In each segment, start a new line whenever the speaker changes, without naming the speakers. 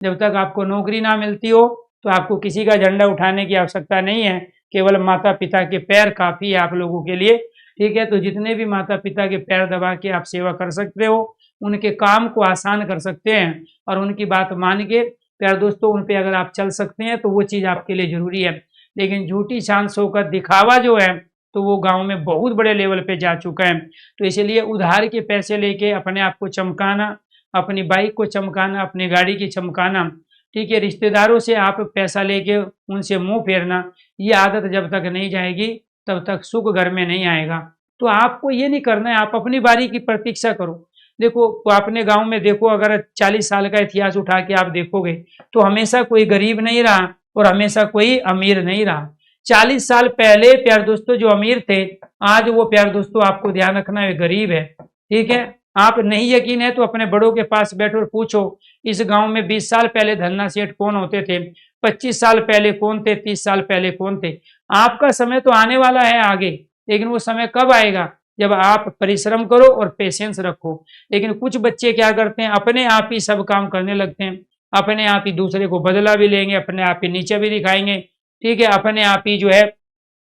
जब तक आपको नौकरी ना मिलती हो तो आपको किसी का झंडा उठाने की आवश्यकता नहीं है, केवल माता पिता के पैर काफी है आप लोगों के लिए। ठीक है, तो जितने भी माता पिता के पैर दबा के आप सेवा कर सकते हो, उनके काम को आसान कर सकते हैं और उनकी बात मान के प्यार दोस्तों उन पे अगर आप चल सकते हैं तो वो चीज आपके लिए जरूरी है। लेकिन झूठी शान शौकत दिखावा जो है तो वो गांव में बहुत बड़े लेवल पे जा चुका है। तो इसलिए उधार के पैसे लेके अपने आप को चमकाना, अपनी बाइक को चमकाना, अपनी गाड़ी की चमकाना, ठीक है, रिश्तेदारों से आप पैसा लेके उनसे मुंह फेरना, ये आदत जब तक नहीं जाएगी तब तक सुख घर में नहीं आएगा। तो आपको ये नहीं करना है, आप अपनी बारी की प्रतीक्षा करो। देखो अपने गांव में देखो, अगर 40 साल का इतिहास उठा के आप देखोगे तो हमेशा कोई गरीब नहीं रहा और हमेशा कोई अमीर नहीं रहा। 40 साल पहले प्यार दोस्तों जो अमीर थे, आज वो प्यार दोस्तों आपको ध्यान रखना है गरीब है। ठीक है, आप नहीं यकीन है तो अपने बड़ों के पास बैठो और पूछो इस गांव में 20 साल पहले धन्ना सेठ कौन होते थे, 25 साल पहले कौन थे, 30 साल पहले कौन थे। आपका समय तो आने वाला है आगे, लेकिन वो समय कब आएगा, जब आप परिश्रम करो और पेशेंस रखो। लेकिन कुछ बच्चे क्या करते हैं, अपने आप ही सब काम करने लगते हैं, अपने आप ही दूसरे को बदला भी लेंगे, अपने आप ही नीचे भी दिखाएंगे। ठीक है, अपने आप ही जो है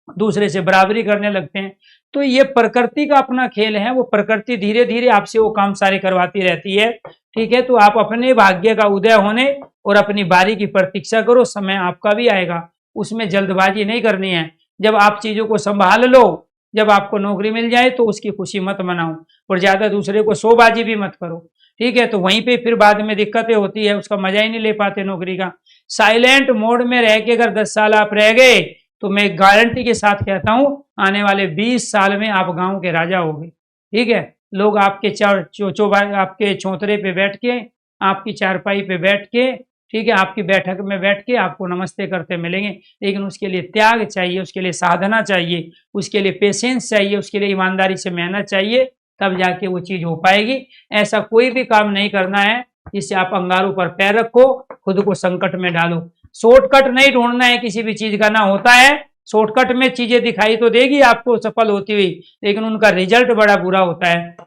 दूसरे से बराबरी करने लगते हैं। तो ये प्रकृति का अपना खेल है, वो प्रकृति धीरे धीरे आपसे वो काम सारे करवाती रहती है। ठीक है, तो आप अपने भाग्य का उदय होने और अपनी बारी की प्रतीक्षा करो, समय आपका भी आएगा, उसमें जल्दबाजी नहीं करनी है। जब आप चीजों को संभाल लो, जब आपको नौकरी मिल जाए तो उसकी खुशी मत मनाओ और ज्यादा दूसरे को शोबाजी भी मत करो। ठीक है, तो वहीं पे फिर बाद में दिक्कतें होती है, उसका मजा ही नहीं ले पाते नौकरी का। साइलेंट मोड में रह के अगर 10 साल आप रह गए तो मैं गारंटी के साथ कहता हूं आने वाले 20 साल में आप गांव के राजा होगे। ठीक है, लोग आपके आपके चौतरे पे बैठ के, आपकी चारपाई पे बैठ के, ठीक है, आपकी बैठक में बैठ के आपको नमस्ते करते मिलेंगे। लेकिन उसके लिए त्याग चाहिए, उसके लिए साधना चाहिए, उसके लिए पेशेंस चाहिए, उसके लिए ईमानदारी से मेहनत चाहिए, तब जाके वो चीज हो पाएगी। ऐसा कोई भी काम नहीं करना है जिससे आप अंगारों पर पैर रखो, खुद को संकट में डालो। शॉर्टकट नहीं ढूंढना है किसी भी चीज का, ना होता है शॉर्टकट में चीजें दिखाई तो देगी आपको सफल होती हुई, लेकिन उनका रिजल्ट बड़ा बुरा होता है।